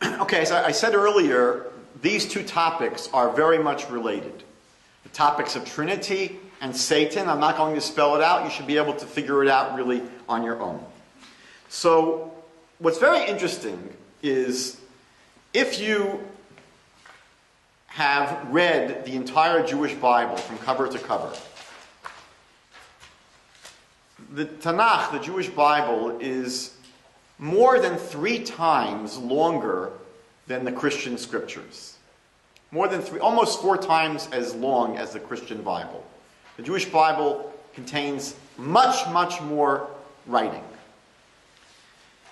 Okay, as I said earlier, these two topics are very much related. The topics of Trinity and Satan. I'm not going to spell it out. You should be able to figure it out really on your own. So, what's very interesting is if you have read the entire Jewish Bible from cover to cover, the Tanakh, the Jewish Bible, is more than 3 times longer than the Christian scriptures. Almost 4 times as long as the Christian Bible. The Jewish Bible contains much, much more writing.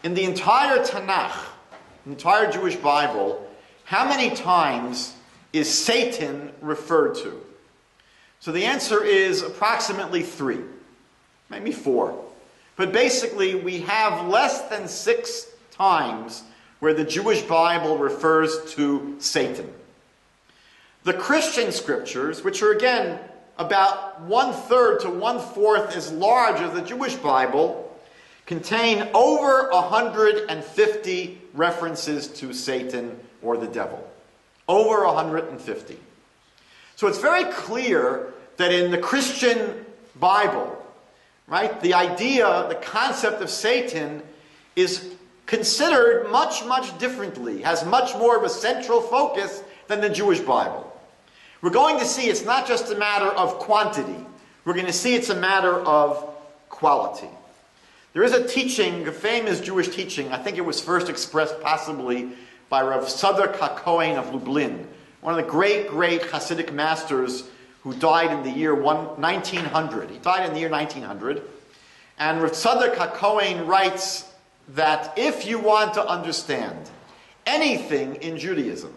In the entire Tanakh, the entire Jewish Bible, how many times is Satan referred to? So the answer is approximately 3, maybe 4. But basically, we have less than 6 times where the Jewish Bible refers to Satan. The Christian scriptures, which are again about 1/3 to 1/4 as large as the Jewish Bible, contain over 150 references to Satan or the devil. Over 150. So it's very clear that in the Christian Bible, right, the idea, the concept of Satan is considered much, much differently, has much more of a central focus than the Jewish Bible. We're going to see it's not just a matter of quantity. We're going to see it's a matter of quality. There is a teaching, a famous Jewish teaching, I think it was first expressed possibly by Rav Tzadok HaKohen of Lublin, one of the great, great Hasidic masters who died in the year 1900. He died in the year 1900. And Rav Tzadok HaKohen writes that if you want to understand anything in Judaism,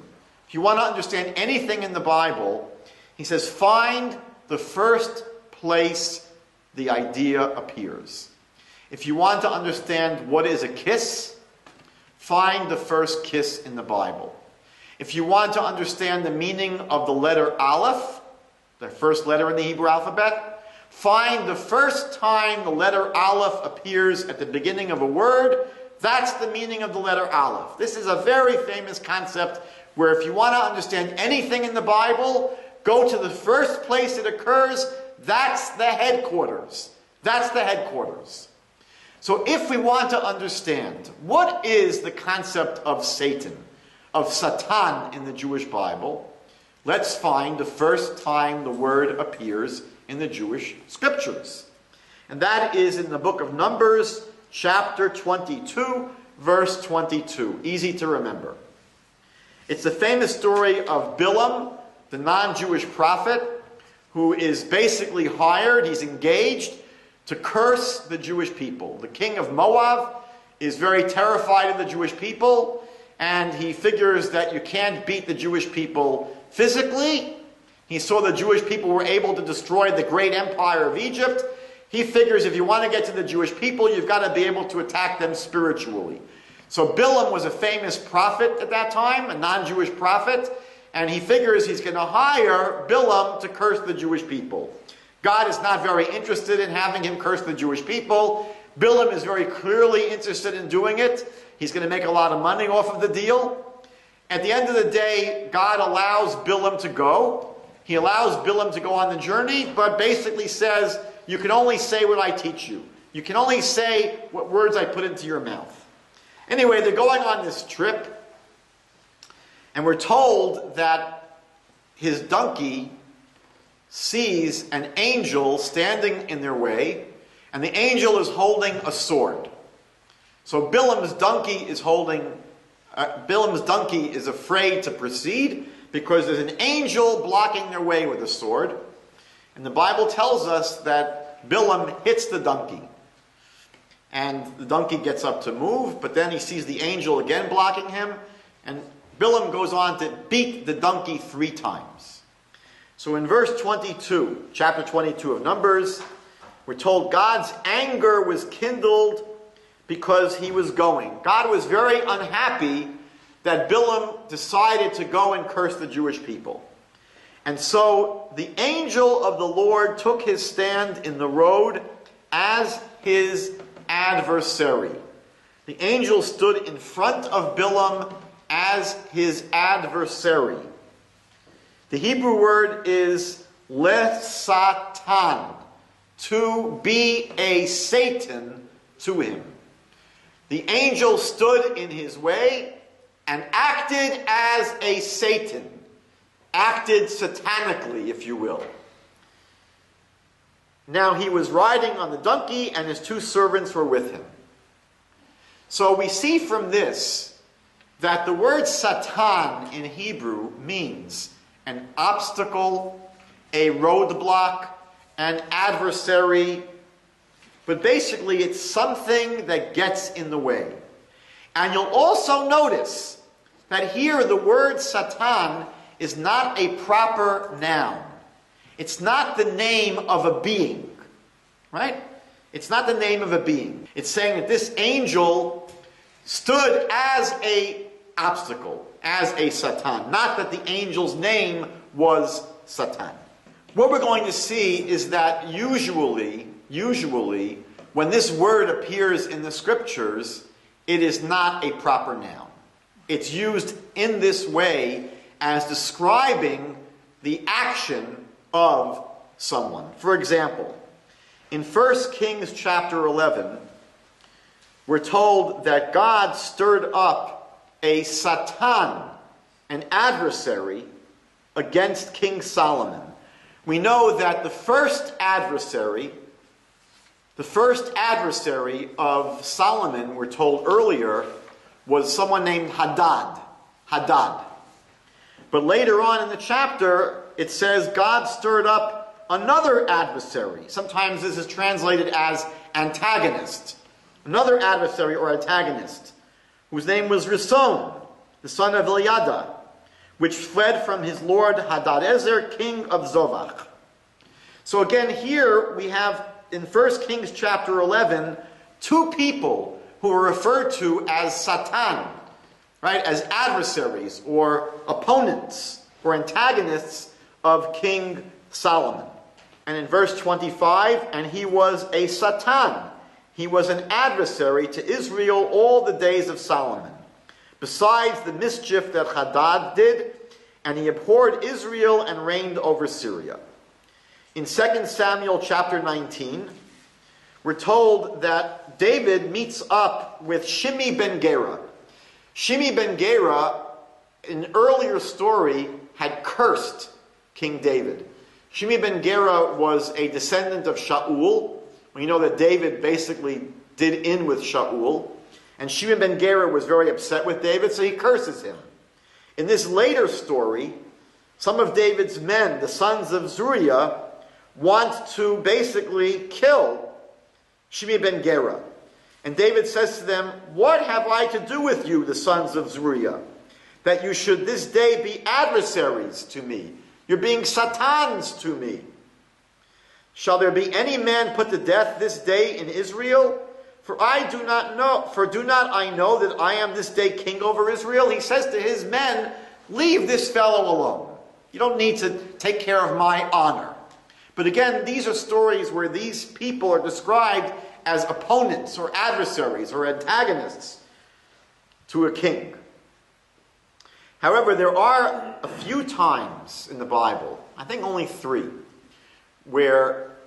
if you want to understand anything in the Bible, he says, find the first place the idea appears. If you want to understand what is a kiss, find the first kiss in the Bible. If you want to understand the meaning of the letter Aleph, the first letter in the Hebrew alphabet, find the first time the letter Aleph appears at the beginning of a word. That's the meaning of the letter Aleph. This is a very famous concept where if you want to understand anything in the Bible, go to the first place it occurs. That's the headquarters. That's the headquarters. So if we want to understand what is the concept of Satan, of Satan in the Jewish Bible, let's find the first time the word appears in the Jewish scriptures. And that is in the book of Numbers, chapter 22, verse 22. Easy to remember. It's the famous story of Bilam, the non-Jewish prophet, who is basically hired, he's engaged to curse the Jewish people. The king of Moab is very terrified of the Jewish people, and he figures that you can't beat the Jewish people physically. He saw the Jewish people were able to destroy the great empire of Egypt. He figures if you want to get to the Jewish people, you've got to be able to attack them spiritually. So Bilam was a famous prophet at that time, a non-Jewish prophet, and he figures he's going to hire Bilam to curse the Jewish people. God is not very interested in having him curse the Jewish people. Bilam is very clearly interested in doing it. He's going to make a lot of money off of the deal. At the end of the day, God allows Bilam to go. He allows Bilam to go on the journey, but basically says, you can only say what I teach you. You can only say what words I put into your mouth. Anyway, they're going on this trip, and we're told that his donkey sees an angel standing in their way, and the angel is holding a sword. So Bilam's donkey is afraid to proceed because there's an angel blocking their way with a sword. And the Bible tells us that Bilam hits the donkey. And the donkey gets up to move, but then he sees the angel again blocking him, and Bilam goes on to beat the donkey 3 times. So in verse 22, chapter 22 of Numbers, we're told God's anger was kindled because he was going. God was very unhappy that Bilam decided to go and curse the Jewish people. And so the angel of the Lord took his stand in the road as his adversary. The angel stood in front of Bilam as as his adversary. The Hebrew word is lesatan, to be a Satan to him. The angel stood in his way and acted as a Satan, acted satanically, if you will. Now he was riding on the donkey, and his two servants were with him. So we see from this that the word Satan in Hebrew means an obstacle, a roadblock, an adversary, but basically it's something that gets in the way. And you'll also notice that here the word Satan is not a proper noun. It's not the name of a being, right? It's not the name of a being. It's saying that this angel stood as an obstacle, as a Satan. Not that the angel's name was Satan. What we're going to see is that usually, when this word appears in the scriptures, it is not a proper noun. It's used in this way as describing the action of someone. For example, in 1 Kings chapter 11, we're told that God stirred up a Satan, an adversary, against King Solomon. We know that the first adversary of Solomon, we're told earlier, was someone named Hadad. But later on in the chapter, it says God stirred up another adversary. Sometimes this is translated as antagonist. Another adversary or antagonist, whose name was Rison, the son of Eliada, which fled from his lord Hadadezer, king of Zovach. So again, here we have in 1 Kings chapter 11, two people who are referred to as Satan, right, as adversaries or opponents or antagonists of King Solomon. And in verse 25, and he was a Satan. He was an adversary to Israel all the days of Solomon, besides the mischief that Hadad did, and he abhorred Israel and reigned over Syria. In 2 Samuel chapter 19, we're told that David meets up with Shimi ben Gera. Shimi ben Gera, in an earlier story, had cursed King David. Shimi ben Gera was a descendant of Shaul. We know that David basically did in with Shaul. And Shimi ben Gera was very upset with David, so he curses him. In this later story, some of David's men, the sons of Zeruiah, want to basically kill Shimi ben Gera. And David says to them, "What have I to do with you, the sons of Zeruiah, that you should this day be adversaries to me? You're being Satans to me. Shall there be any man put to death this day in Israel? For do not I know that I am this day king over Israel?" He says to his men, "Leave this fellow alone. You don't need to take care of my honor." But again, these are stories where these people are described as opponents or adversaries or antagonists to a king. However, there are a few times in the Bible, I think only 3,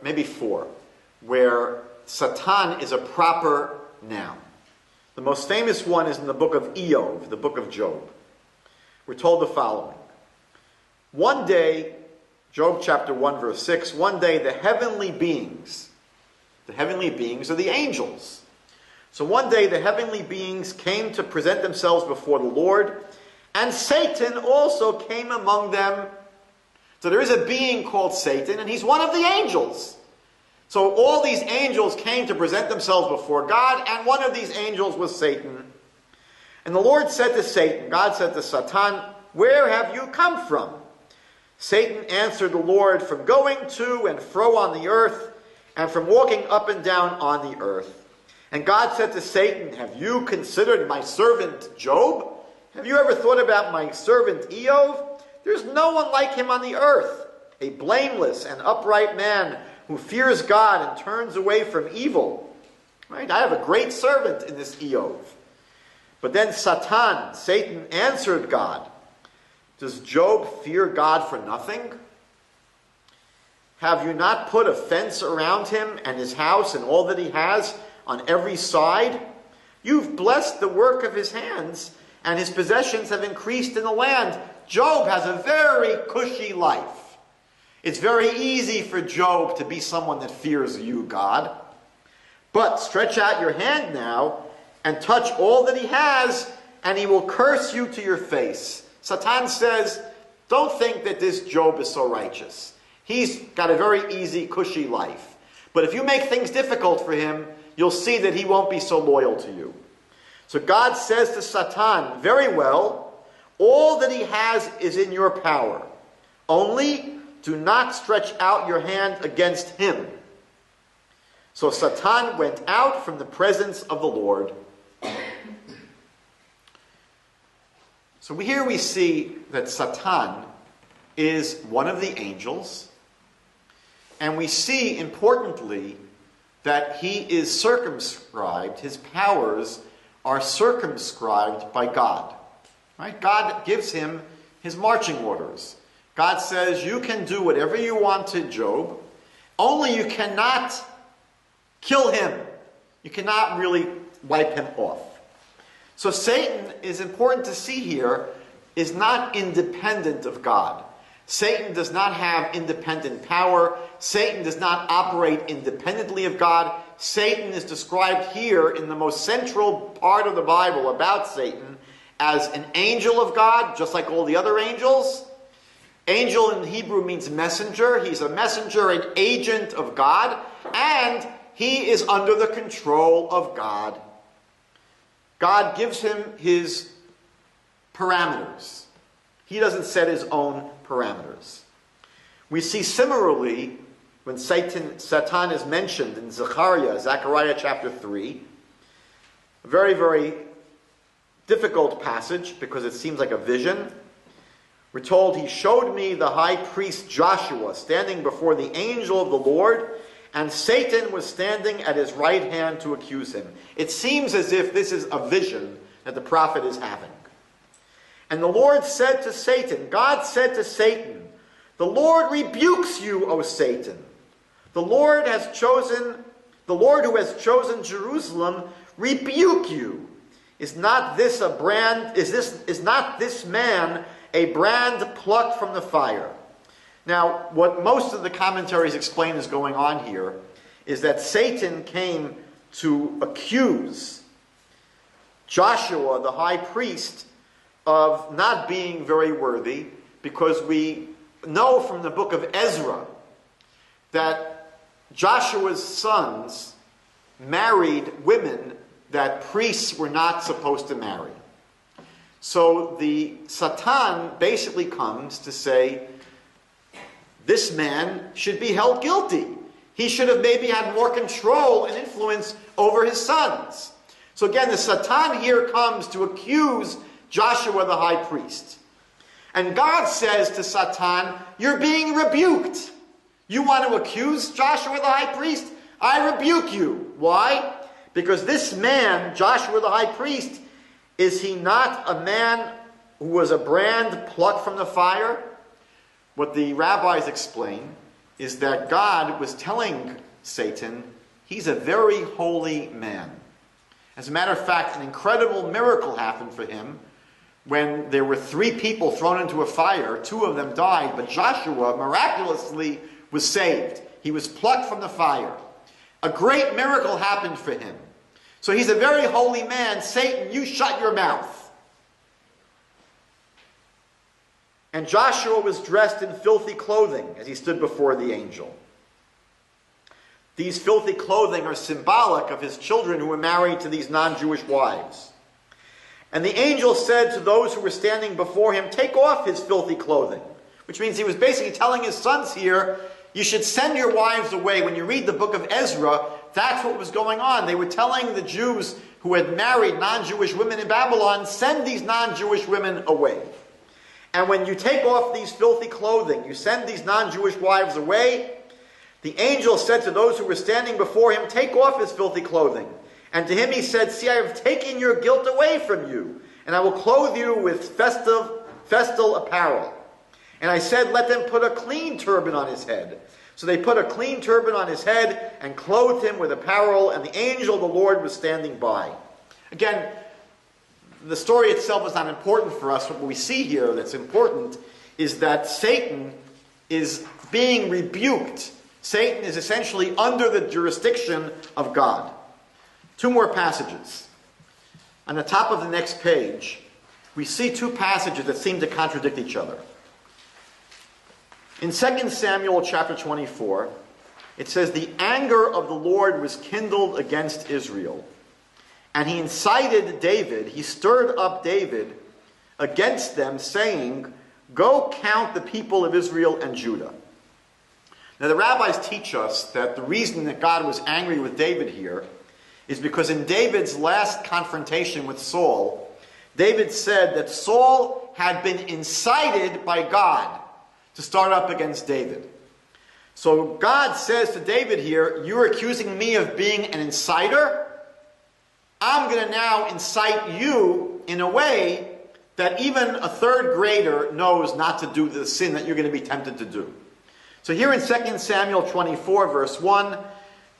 maybe 4, where Satan is a proper noun. The most famous one is in the book of Eov, the book of Job. We're told the following. One day, Job chapter 1 verse 6, one day the heavenly beings are the angels. So one day the heavenly beings came to present themselves before the Lord, and Satan also came among them. So there is a being called Satan, and he's one of the angels. So all these angels came to present themselves before God, and one of these angels was Satan. And the Lord said to Satan, God said to Satan, "Where have you come from?" Satan answered the Lord, "From going to and fro on the earth, and from walking up and down on the earth." And God said to Satan, "Have you considered my servant Job? Have you ever thought about my servant Eov? There's no one like him on the earth, a blameless and upright man who fears God and turns away from evil. Right? I have a great servant in this Eov. But then Satan answered God, "Does Job fear God for nothing? Have you not put a fence around him and his house and all that he has on every side? You've blessed the work of his hands, and his possessions have increased in the land." Job has a very cushy life. It's very easy for Job to be someone that fears you, God. But stretch out your hand now and touch all that he has, and he will curse you to your face. Satan says, don't think that this Job is so righteous. He's got a very easy, cushy life. But if you make things difficult for him, you'll see that he won't be so loyal to you. So God says to Satan, very well, all that he has is in your power. Only do not stretch out your hand against him. So Satan went out from the presence of the Lord. So here we see that Satan is one of the angels. And we see, importantly, that he is circumscribed. His powers are circumscribed by God. Right? God gives him his marching orders. God says, you can do whatever you want to Job, only you cannot kill him. You cannot really wipe him off. So Satan, is important to see here, is not independent of God. Satan does not have independent power. Satan does not operate independently of God. Satan is described here in the most central part of the Bible about Satan as an angel of God, just like all the other angels. Angel in Hebrew means messenger. He's a messenger, an agent of God, and he is under the control of God. God gives him his parameters. He doesn't set his own parameters. We see similarly when Satan is mentioned in Zechariah chapter 3, a very, very difficult passage because it seems like a vision. We're told, he showed me the high priest Joshua standing before the angel of the Lord, and Satan was standing at his right hand to accuse him. It seems as if this is a vision that the prophet is having. And the Lord said to Satan, God said to Satan, the Lord rebukes you, O Satan. The Lord who has chosen Jerusalem, rebuke you. Is not this man a brand plucked from the fire? Now, what most of the commentaries explain is going on here is that Satan came to accuse Joshua, the high priest, of not being very worthy, because we know from the book of Ezra that Joshua's sons married women that priests were not supposed to marry. So the Satan basically comes to say, this man should be held guilty. He should have maybe had more control and influence over his sons. So again, the Satan here comes to accuse Joshua the high priest. And God says to Satan, you're being rebuked. You want to accuse Joshua the high priest? I rebuke you. Why? Because this man, Joshua the high priest, is he not a man who was a brand plucked from the fire? What the rabbis explain is that God was telling Satan, he's a very holy man. As a matter of fact, an incredible miracle happened for him when there were 3 people thrown into a fire. 2 of them died, but Joshua miraculously was saved. He was plucked from the fire. A great miracle happened for him. So he's a very holy man. Satan, you shut your mouth. And Joshua was dressed in filthy clothing as he stood before the angel. These filthy clothing are symbolic of his children who were married to these non-Jewish wives. And the angel said to those who were standing before him, take off his filthy clothing. Which means he was basically telling his sons here, you should send your wives away. When you read the book of Ezra, that's what was going on. They were telling the Jews who had married non-Jewish women in Babylon, send these non-Jewish women away. And when you take off these filthy clothing, you send these non-Jewish wives away, the angel said to those who were standing before him, take off his filthy clothing. And to him he said, see, I have taken your guilt away from you, and I will clothe you with festal apparel. And I said, let them put a clean turban on his head. So they put a clean turban on his head and clothed him with apparel, and the angel of the Lord was standing by. Again, the story itself is not important for us. What we see here that's important is that Satan is being rebuked. Satan is essentially under the jurisdiction of God. Two more passages. On the top of the next page, we see two passages that seem to contradict each other. In 2 Samuel chapter 24, it says, the anger of the Lord was kindled against Israel, and he incited David, he stirred up David against them, saying, go count the people of Israel and Judah. Now the rabbis teach us that the reason that God was angry with David here is because in David's last confrontation with Saul, David said that Saul had been incited by God to start up against David. So God says to David here, you're accusing me of being an inciter? I'm going to now incite you in a way that even a third grader knows not to do the sin that you're going to be tempted to do. So here in 2 Samuel 24, verse 1,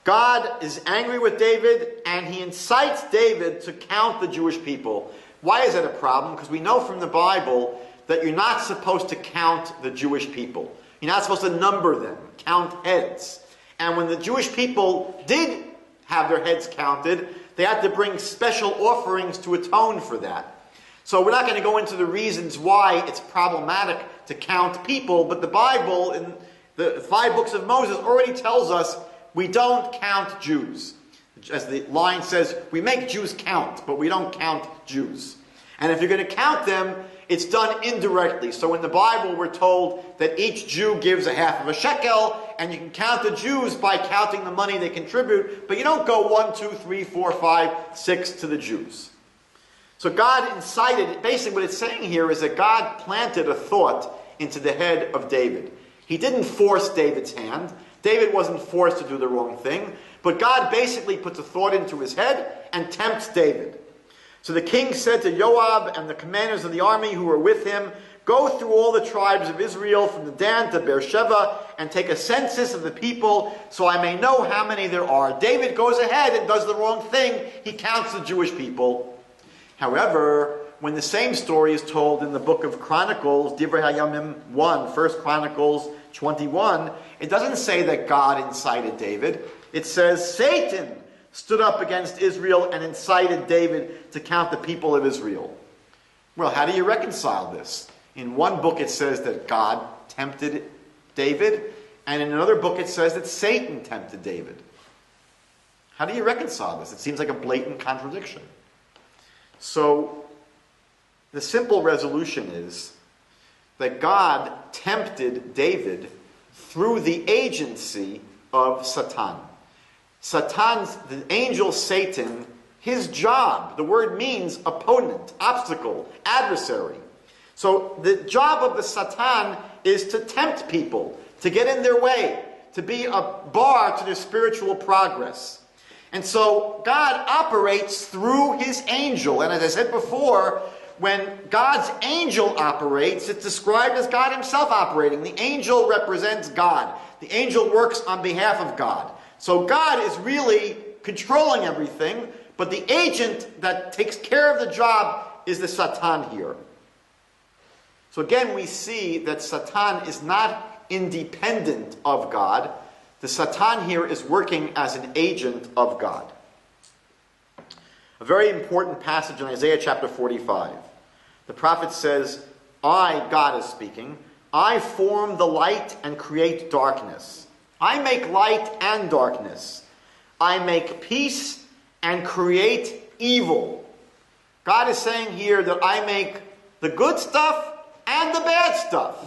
God is angry with David, and he incites David to count the Jewish people. Why is that a problem? Because we know from the Bible that you're not supposed to count the Jewish people. You're not supposed to number them, count heads. And when the Jewish people did have their heads counted, they had to bring special offerings to atone for that. So we're not going to go into the reasons why it's problematic to count people, but the Bible, in the 5 books of Moses, already tells us we don't count Jews. As the line says, we make Jews count, but we don't count Jews. And if you're going to count them, it's done indirectly. So in the Bible, we're told that each Jew gives a half of a shekel, and you can count the Jews by counting the money they contribute, but you don't go 1, 2, 3, 4, 5, 6 to the Jews. So God incited, basically what it's saying here is that God planted a thought into the head of David. He didn't force David's hand. David wasn't forced to do the wrong thing, but God basically puts a thought into his head and tempts David. So the king said to Joab and the commanders of the army who were with him, go through all the tribes of Israel from the Dan to Beersheba and take a census of the people so I may know how many there are. David goes ahead and does the wrong thing. He counts the Jewish people. However, when the same story is told in the book of Chronicles, Divrei Hayamim 1, 1 Chronicles 21, it doesn't say that God incited David. It says Satan stood up against Israel and incited David to count the people of Israel. Well, how do you reconcile this? In one book it says that God tempted David, and in another book it says that Satan tempted David. How do you reconcile this? It seems like a blatant contradiction. So, the simple resolution is that God tempted David through the agency of Satan. The angel Satan, his job, the word means opponent, obstacle, adversary. So the job of the Satan is to tempt people, to get in their way, to be a bar to their spiritual progress. And so God operates through his angel. And as I said before, when God's angel operates, it's described as God himself operating. The angel represents God. The angel works on behalf of God. So God is really controlling everything, but the agent that takes care of the job is the Satan here. So again, we see that Satan is not independent of God. The Satan here is working as an agent of God. A very important passage in Isaiah chapter 45. The prophet says, I, God is speaking, I form the light and create darkness. I make light and darkness. I make peace and create evil. God is saying here that I make the good stuff and the bad stuff.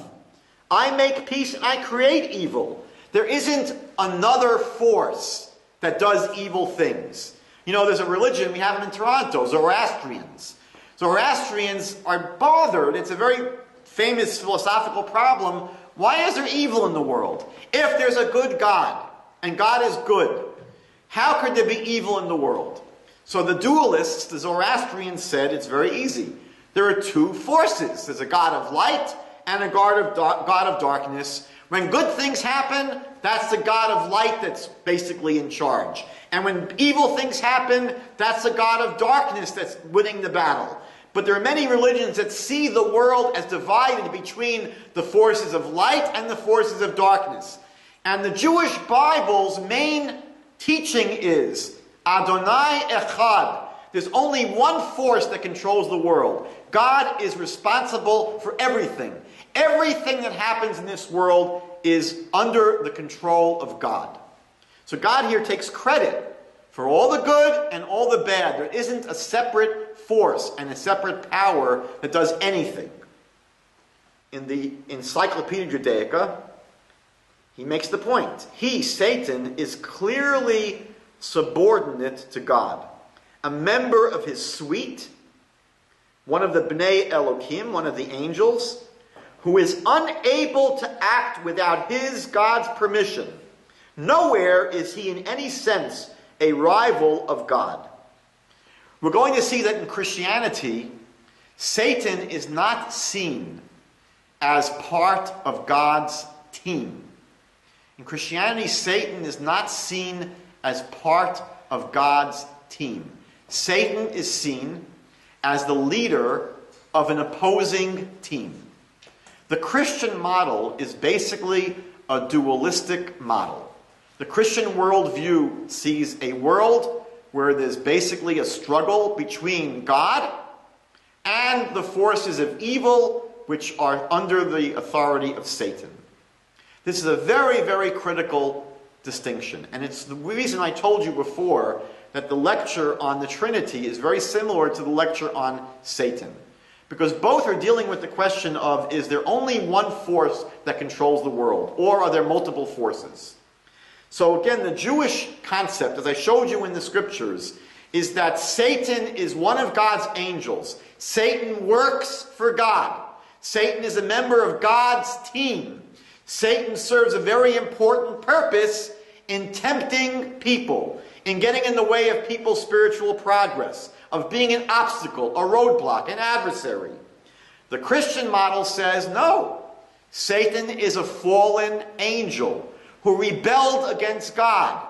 I make peace and I create evil. There isn't another force that does evil things. You know, there's a religion, we have them in Toronto, Zoroastrians. Zoroastrians are bothered. It's a very famous philosophical problem. Why is there evil in the world? If there's a good God, and God is good, how could there be evil in the world? So the dualists, the Zoroastrians, said it's very easy. There are two forces. There's a God of light and a God of darkness. When good things happen, that's the God of light that's basically in charge. And when evil things happen, that's the God of darkness that's winning the battle. But there are many religions that see the world as divided between the forces of light and the forces of darkness. And the Jewish Bible's main teaching is Adonai Echad. There's only one force that controls the world. God is responsible for everything. Everything that happens in this world is under the control of God. So God here takes credit for all the good and all the bad. There isn't a separate force and a separate power that does anything. In the Encyclopedia Judaica, he makes the point. He, Satan, is clearly subordinate to God, a member of his suite, one of the Bnei Elohim, one of the angels, who is unable to act without his, God's permission. Nowhere is he in any sense a rival of God. We're going to see that in Christianity, Satan is not seen as part of God's team. In Christianity, Satan is not seen as part of God's team. Satan is seen as the leader of an opposing team. The Christian model is basically a dualistic model. The Christian worldview sees a world where there's basically a struggle between God and the forces of evil which are under the authority of Satan. This is a very, very critical distinction. And it's the reason I told you before that the lecture on the Trinity is very similar to the lecture on Satan. Because both are dealing with the question of, is there only one force that controls the world? Or are there multiple forces? So again, the Jewish concept, as I showed you in the scriptures, is that Satan is one of God's angels. Satan works for God. Satan is a member of God's team. Satan serves a very important purpose in tempting people, in getting in the way of people's spiritual progress, of being an obstacle, a roadblock, an adversary. The Christian model says, no, Satan is a fallen angel who rebelled against God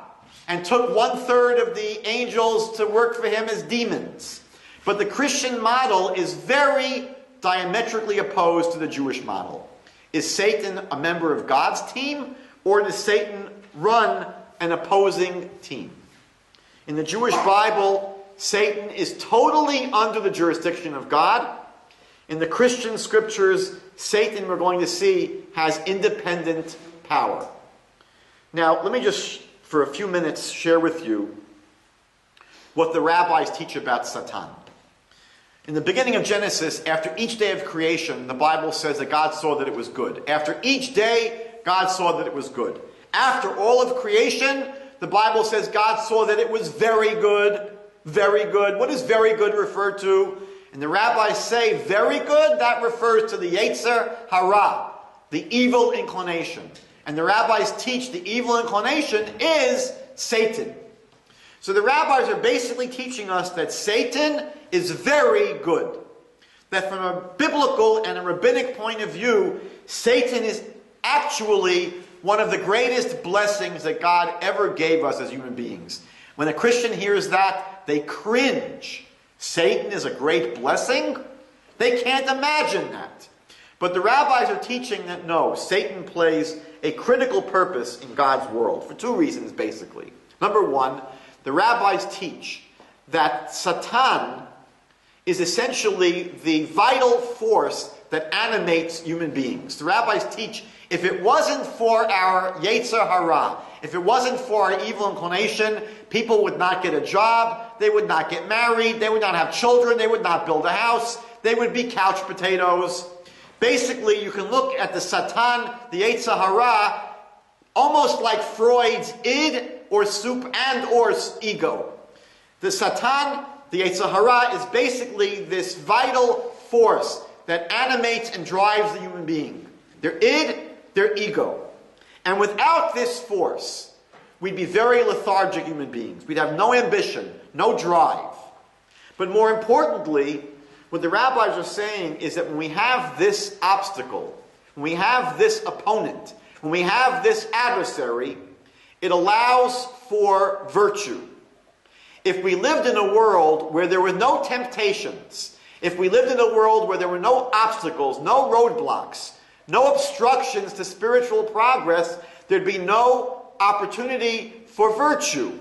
and took 1/3 of the angels to work for him as demons. But the Christian model is very diametrically opposed to the Jewish model. Is Satan a member of God's team, or does Satan run an opposing team? In the Jewish Bible, Satan is totally under the jurisdiction of God. In the Christian scriptures, Satan, we're going to see, has independent power. Now, let me just, for a few minutes, share with you what the rabbis teach about Satan. In the beginning of Genesis, after each day of creation, the Bible says that God saw that it was good. After each day, God saw that it was good. After all of creation, the Bible says God saw that it was very good. Very good. What does very good refer to? And the rabbis say very good, that refers to the Yetzer Hara, the evil inclination. And the rabbis teach the evil inclination is Satan. So the rabbis are basically teaching us that Satan is very good. That from a biblical and a rabbinic point of view, Satan is actually one of the greatest blessings that God ever gave us as human beings. When a Christian hears that, they cringe. Satan is a great blessing? They can't imagine that. But the rabbis are teaching that no, Satan plays a critical purpose in God's world for two reasons, basically. Number one, the rabbis teach that Satan is essentially the vital force that animates human beings. The rabbis teach if it wasn't for our Yetzer Hara, if it wasn't for our evil inclination, people would not get a job, they would not get married, they would not have children, they would not build a house, they would be couch potatoes. Basically, you can look at the Satan, the Yetzer Hara, almost like Freud's id or sup and or ego. The Satan, the Yetzer Hara, is basically this vital force that animates and drives the human being. Their id, their ego. And without this force, we'd be very lethargic human beings. We'd have no ambition, no drive. But more importantly, what the rabbis are saying is that when we have this obstacle, when we have this opponent, when we have this adversary, it allows for virtue. If we lived in a world where there were no temptations, if we lived in a world where there were no obstacles, no roadblocks, no obstructions to spiritual progress, there'd be no opportunity for virtue.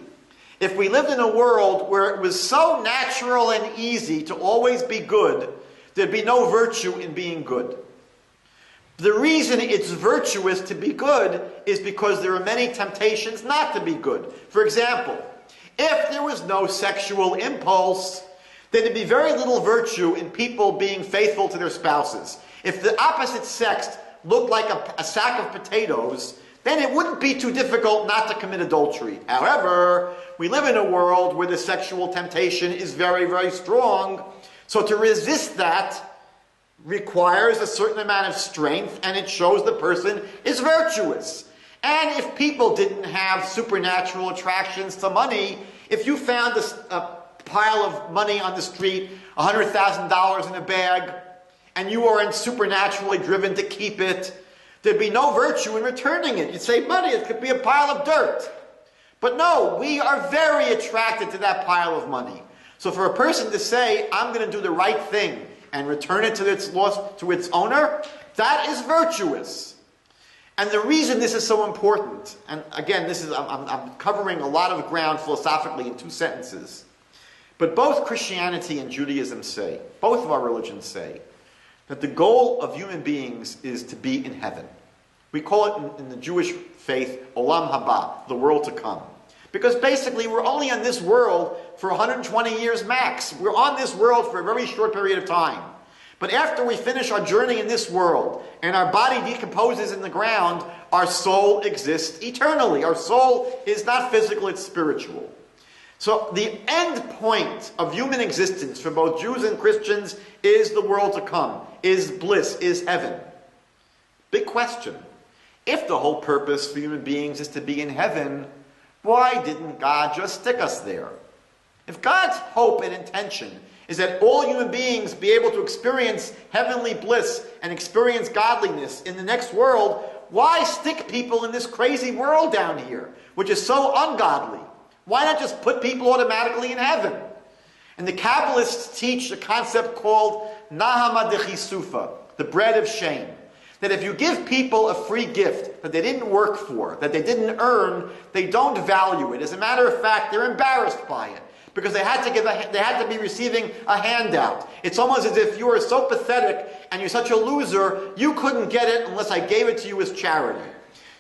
If we lived in a world where it was so natural and easy to always be good, there'd be no virtue in being good. The reason it's virtuous to be good is because there are many temptations not to be good. For example, if there was no sexual impulse, then there'd be very little virtue in people being faithful to their spouses. If the opposite sex looked like a sack of potatoes, then it wouldn't be too difficult not to commit adultery. However, we live in a world where the sexual temptation is very, very strong. So to resist that requires a certain amount of strength, and it shows the person is virtuous. And if people didn't have supernatural attractions to money, if you found a pile of money on the street, $100,000 in a bag, and you weren't supernaturally driven to keep it, there'd be no virtue in returning it. You'd say, money, it could be a pile of dirt. But no, we are very attracted to that pile of money. So for a person to say, I'm going to do the right thing and return it to its owner, that is virtuous. And the reason this is so important, and again, I'm covering a lot of ground philosophically in 2 sentences, but both Christianity and Judaism say, both of our religions say, that the goal of human beings is to be in heaven. We call it in the Jewish faith, Olam Haba, the world to come. Because basically we're only on this world for 120 years max. We're on this world for a very short period of time. But after we finish our journey in this world, and our body decomposes in the ground, our soul exists eternally. Our soul is not physical, it's spiritual. So the end point of human existence for both Jews and Christians is the world to come, is bliss, is heaven. Big question. If the whole purpose for human beings is to be in heaven, why didn't God just stick us there? If God's hope and intention is that all human beings be able to experience heavenly bliss and experience godliness in the next world, why stick people in this crazy world down here, which is so ungodly? Why not just put people automatically in heaven? And the Kabbalists teach a concept called Nahama Dechisufa, the bread of shame. That if you give people a free gift that they didn't work for, that they didn't earn, they don't value it. As a matter of fact, they're embarrassed by it because they had to be receiving a handout. It's almost as if you are so pathetic and you're such a loser, you couldn't get it unless I gave it to you as charity.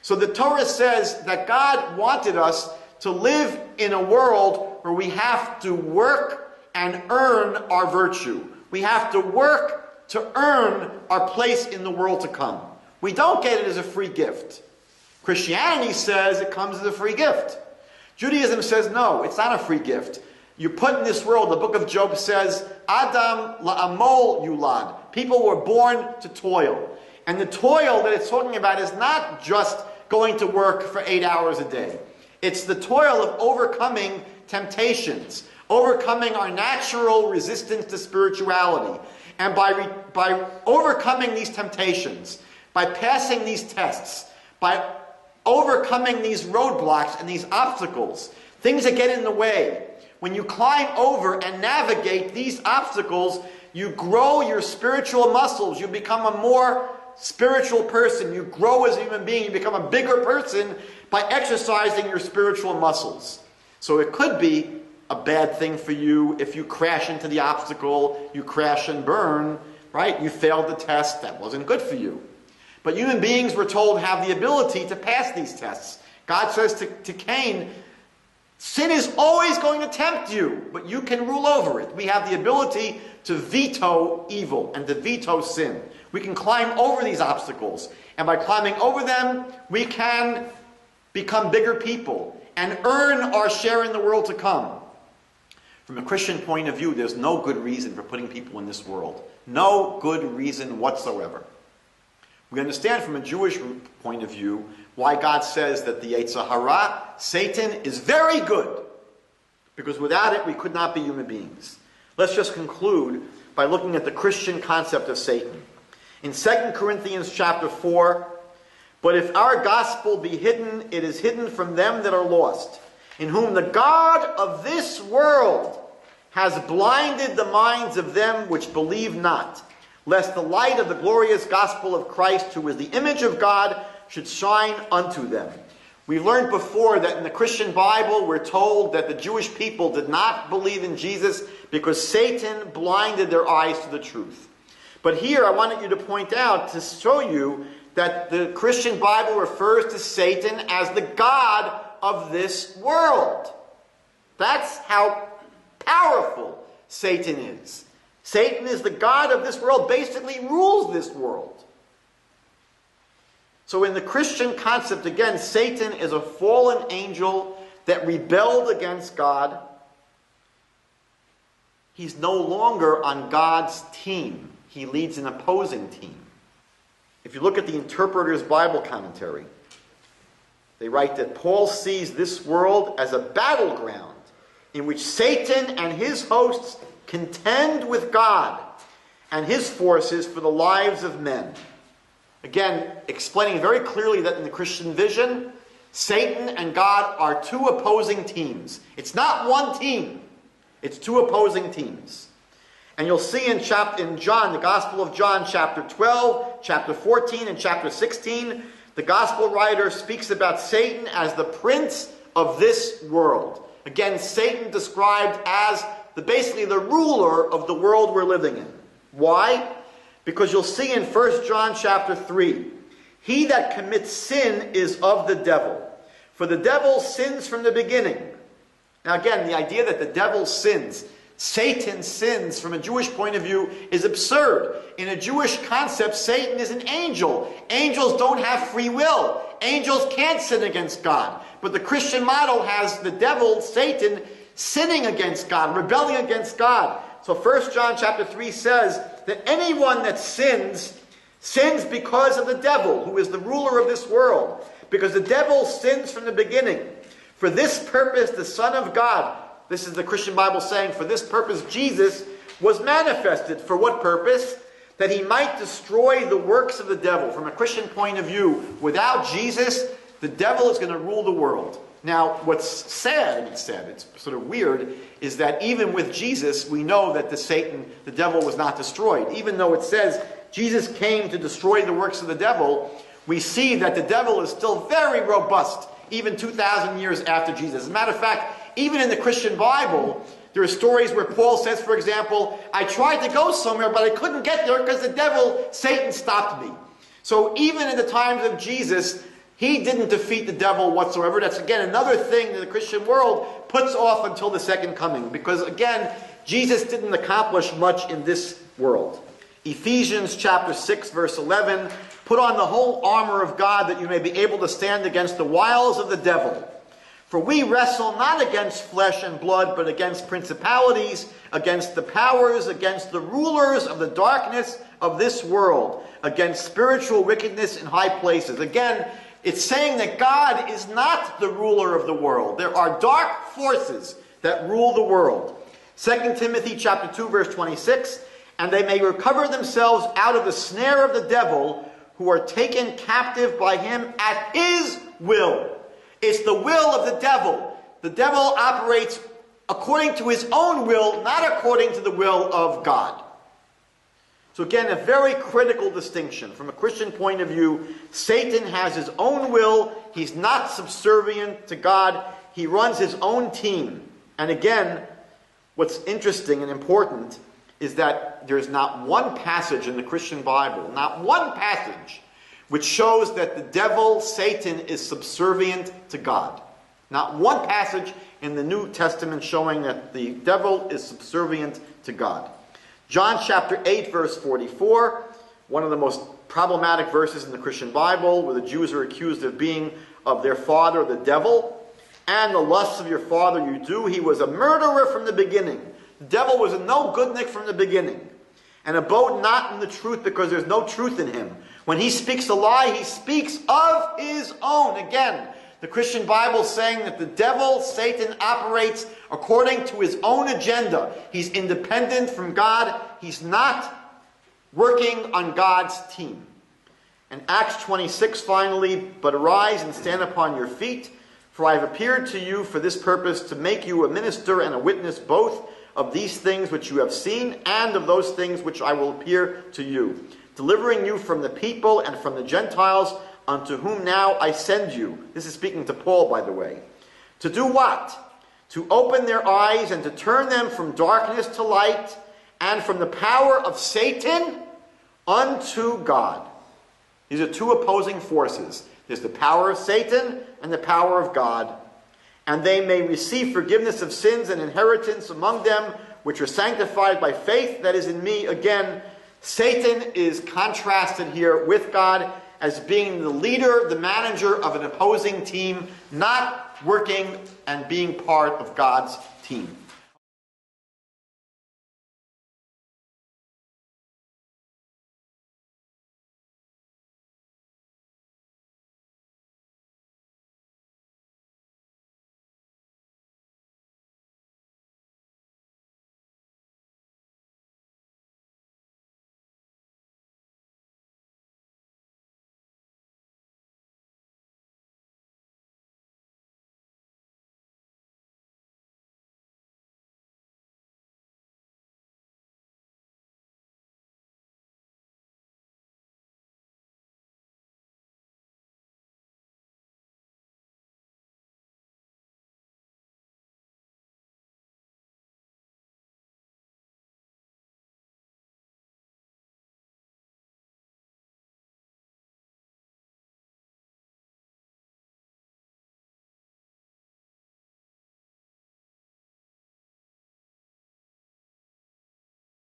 So the Torah says that God wanted us to live in a world where we have to work and earn our virtue. We have to work to earn our place in the world to come. We don't get it as a free gift. Christianity says it comes as a free gift. Judaism says no, it's not a free gift. You're put in this world, the book of Job says, Adam la'amol yulad. People were born to toil. And the toil that it's talking about is not just going to work for 8 hours a day. It's the toil of overcoming temptations, overcoming our natural resistance to spirituality. And by overcoming these temptations, by passing these tests, by overcoming these roadblocks and these obstacles, things that get in the way, when you climb over and navigate these obstacles, you grow your spiritual muscles. You become a more spiritual person. You grow as a human being. You become a bigger person by exercising your spiritual muscles. So it could be a bad thing for you if you crash into the obstacle, you crash and burn, right? You failed the test, that wasn't good for you. But human beings, we're told, have the ability to pass these tests. God says to Cain, sin is always going to tempt you, but you can rule over it. We have the ability to veto evil and to veto sin. We can climb over these obstacles, and by climbing over them, we can become bigger people and earn our share in the world to come. From a Christian point of view, there's no good reason for putting people in this world. No good reason whatsoever. We understand from a Jewish point of view, why God says that the Yetzer Hara, Satan, is very good. Because without it, we could not be human beings. Let's just conclude by looking at the Christian concept of Satan. In 2 Corinthians chapter 4, but if our gospel be hidden, it is hidden from them that are lost, in whom the God of this world has blinded the minds of them which believe not, lest the light of the glorious gospel of Christ, who is the image of God, should shine unto them. We learned before that in the Christian Bible, we're told that the Jewish people did not believe in Jesus because Satan blinded their eyes to the truth. But here I wanted you to point out, to show you that the Christian Bible refers to Satan as the God of this world. That's how powerful Satan is. Satan is the God of this world, basically rules this world. So in the Christian concept, again, Satan is a fallen angel that rebelled against God. He's no longer on God's team. He leads an opposing team. If you look at the Interpreter's Bible Commentary, they write that Paul sees this world as a battleground in which Satan and his hosts contend with God and his forces for the lives of men. Again, explaining very clearly that in the Christian vision, Satan and God are two opposing teams. It's not one team. It's two opposing teams. And you'll see in John, the Gospel of John, chapter 12, chapter 14, and chapter 16, the Gospel writer speaks about Satan as the prince of this world. Again, Satan described as basically the ruler of the world we're living in. Why? Because you'll see in 1 John chapter 3, he that commits sin is of the devil, for the devil sins from the beginning. Now again, the idea that the devil sins, Satan sins from a Jewish point of view is absurd. In a Jewish concept, Satan is an angel. Angels don't have free will. Angels can't sin against God. But the Christian model has the devil, Satan, sinning against God, rebelling against God. So 1 John chapter 3 says that anyone that sins, sins because of the devil, who is the ruler of this world. Because the devil sins from the beginning. For this purpose, the Son of God, this is the Christian Bible saying, for this purpose Jesus was manifested. For what purpose? That he might destroy the works of the devil. From a Christian point of view, without Jesus, the devil is going to rule the world. Now, what's sad, it's sort of weird, is that even with Jesus, we know that the devil was not destroyed. Even though it says Jesus came to destroy the works of the devil, we see that the devil is still very robust, even 2,000 years after Jesus. As a matter of fact, even in the Christian Bible, there are stories where Paul says, for example, I tried to go somewhere, but I couldn't get there because the devil, Satan, stopped me. So even in the times of Jesus, he didn't defeat the devil whatsoever. That's, again, another thing that the Christian world puts off until the second coming. Because, again, Jesus didn't accomplish much in this world. Ephesians chapter 6, verse 11, put on the whole armor of God that you may be able to stand against the wiles of the devil. For we wrestle not against flesh and blood, but against principalities, against the powers, against the rulers of the darkness of this world, against spiritual wickedness in high places. Again, it's saying that God is not the ruler of the world. There are dark forces that rule the world. 2 Timothy chapter 2, verse 26, and they may recover themselves out of the snare of the devil, who are taken captive by him at his will. It's the will of the devil. The devil operates according to his own will, not according to the will of God. So again, a very critical distinction. From a Christian point of view, Satan has his own will. He's not subservient to God. He runs his own team. And again, what's interesting and important is that there's not one passage in the Christian Bible, not one passage, which shows that the devil, Satan, is subservient to God. Not one passage in the New Testament showing that the devil is subservient to God. John chapter 8, verse 44, one of the most problematic verses in the Christian Bible, where the Jews are accused of being of their father, the devil. And the lusts of your father you do. He was a murderer from the beginning. The devil was a no-goodnik from the beginning. and abode not in the truth, because there's no truth in him. When he speaks a lie, he speaks of his own. Again, the Christian Bible is saying that the devil, Satan, operates according to his own agenda. He's independent from God. He's not working on God's team. And Acts 26, finally, but arise and stand upon your feet, for I have appeared to you for this purpose, to make you a minister and a witness both of these things which you have seen, and of those things which I will appear to you, delivering you from the people and from the Gentiles, unto whom now I send you. This is speaking to Paul, by the way. To do what? To open their eyes and to turn them from darkness to light, and from the power of Satan unto God. These are two opposing forces. There's the power of Satan and the power of God. And they may receive forgiveness of sins and inheritance among them, which are sanctified by faith that is in me. Again, Satan is contrasted here with God as being the leader, the manager of an opposing team, not working and being part of God's team.